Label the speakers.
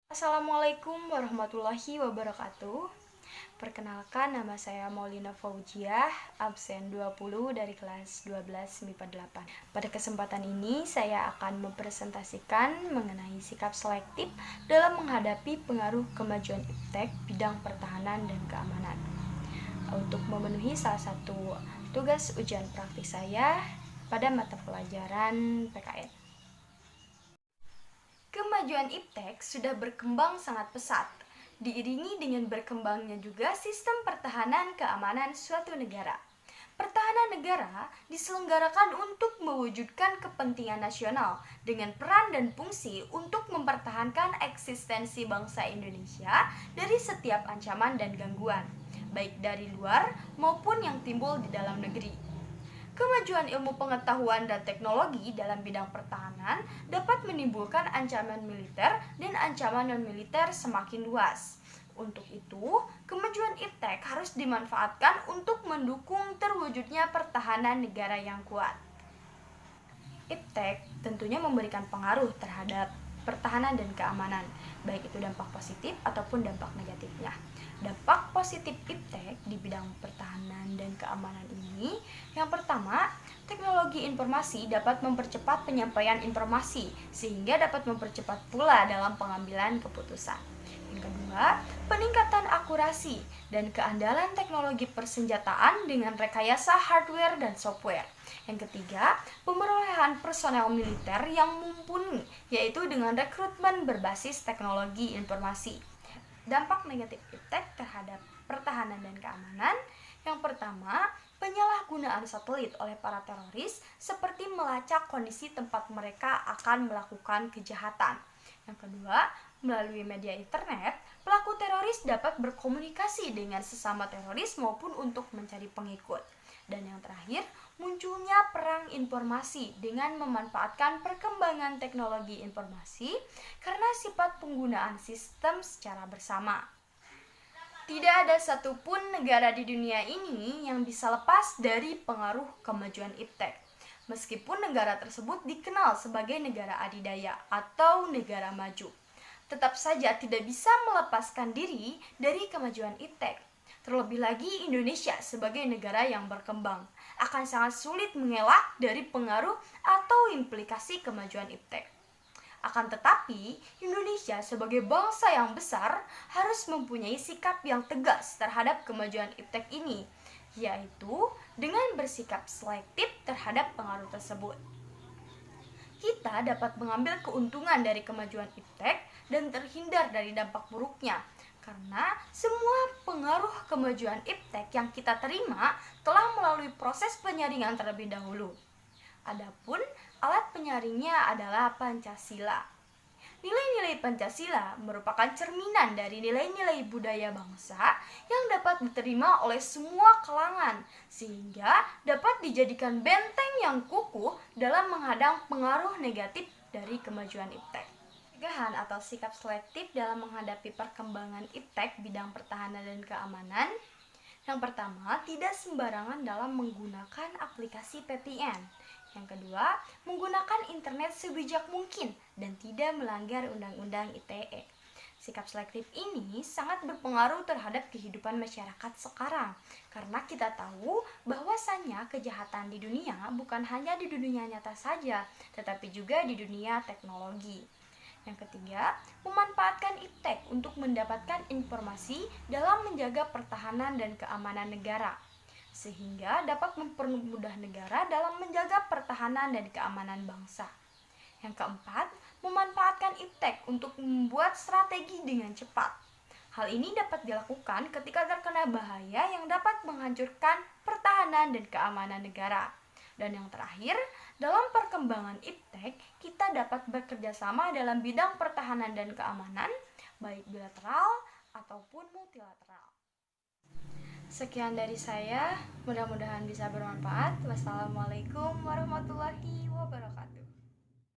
Speaker 1: Assalamualaikum warahmatullahi wabarakatuh. Perkenalkan, nama saya Maulina Fauziah, absen 20 dari kelas 12 MIPA 8. Pada kesempatan ini saya akan mempresentasikan mengenai sikap selektif dalam menghadapi pengaruh kemajuan iptek bidang pertahanan dan keamanan. Untuk memenuhi salah satu tugas ujian praktik saya pada mata pelajaran PKN. Kemajuan iptek sudah berkembang sangat pesat, diiringi dengan berkembangnya juga sistem pertahanan keamanan suatu negara. Pertahanan negara diselenggarakan untuk mewujudkan kepentingan nasional dengan peran dan fungsi untuk mempertahankan eksistensi bangsa Indonesia dari setiap ancaman dan gangguan, baik dari luar maupun yang timbul di dalam negeri. Kemajuan ilmu pengetahuan dan teknologi dalam bidang pertahanan dapat menimbulkan ancaman militer dan ancaman non-militer semakin luas. Untuk itu, kemajuan iptek harus dimanfaatkan untuk mendukung terwujudnya pertahanan negara yang kuat. Iptek tentunya memberikan pengaruh terhadap pertahanan dan keamanan, baik itu dampak positif ataupun dampak negatifnya. Dampak positif iptek di bidang pertahanan dan keamanan ini, yang pertama, teknologi informasi dapat mempercepat penyampaian informasi sehingga dapat mempercepat pula dalam pengambilan keputusan. Yang kedua, peningkatan akurasi dan keandalan teknologi persenjataan dengan rekayasa hardware dan software. Yang ketiga, pemerolehan personel militer yang mumpuni, yaitu dengan rekrutmen berbasis teknologi informasi. Dampak negatif iptek terhadap pertahanan dan keamanan, yang pertama, penyalahgunaan satelit oleh para teroris seperti melacak kondisi tempat mereka akan melakukan kejahatan. Yang kedua, melalui media internet, pelaku teroris dapat berkomunikasi dengan sesama teroris maupun untuk mencari pengikut. Dan yang terakhir, munculnya perang informasi dengan memanfaatkan perkembangan teknologi informasi karena sifat penggunaan sistem secara bersama. Tidak ada satupun negara di dunia ini yang bisa lepas dari pengaruh kemajuan iptek, meskipun negara tersebut dikenal sebagai negara adidaya atau negara maju. Tetap saja tidak bisa melepaskan diri dari kemajuan iptek. Terlebih lagi Indonesia sebagai negara yang berkembang akan sangat sulit mengelak dari pengaruh atau implikasi kemajuan iptek. Akan tetapi, Indonesia sebagai bangsa yang besar harus mempunyai sikap yang tegas terhadap kemajuan iptek ini, yaitu dengan bersikap selektif terhadap pengaruh tersebut. Kita dapat mengambil keuntungan dari kemajuan iptek dan terhindar dari dampak buruknya, karena semua pengaruh kemajuan iptek yang kita terima telah melalui proses penyaringan terlebih dahulu. Adapun alat penyaringnya adalah Pancasila. Nilai-nilai Pancasila merupakan cerminan dari nilai-nilai budaya bangsa yang dapat diterima oleh semua kalangan, sehingga dapat dijadikan benteng yang kukuh dalam menghadang pengaruh negatif dari kemajuan iptek. Pencegahan atau sikap selektif dalam menghadapi perkembangan iptek bidang pertahanan dan keamanan. Yang pertama, tidak sembarangan dalam menggunakan aplikasi VPN. Yang kedua, menggunakan internet sebijak mungkin dan tidak melanggar Undang-Undang ITE. Sikap selektif ini sangat berpengaruh terhadap kehidupan masyarakat sekarang, karena kita tahu bahwasannya kejahatan di dunia bukan hanya di dunia nyata saja, tetapi juga di dunia teknologi. Yang ketiga, memanfaatkan iptek untuk mendapatkan informasi dalam menjaga pertahanan dan keamanan negara, sehingga dapat mempermudah negara dalam menjaga pertahanan dan keamanan bangsa. Yang keempat, memanfaatkan iptek untuk membuat strategi dengan cepat. Hal ini dapat dilakukan ketika terkena bahaya yang dapat menghancurkan pertahanan dan keamanan negara. Dan yang terakhir, dalam perkembangan iptek, kita dapat bekerja sama dalam bidang pertahanan dan keamanan, baik bilateral ataupun multilateral. Sekian dari saya, mudah-mudahan bisa bermanfaat. Wassalamualaikum warahmatullahi wabarakatuh.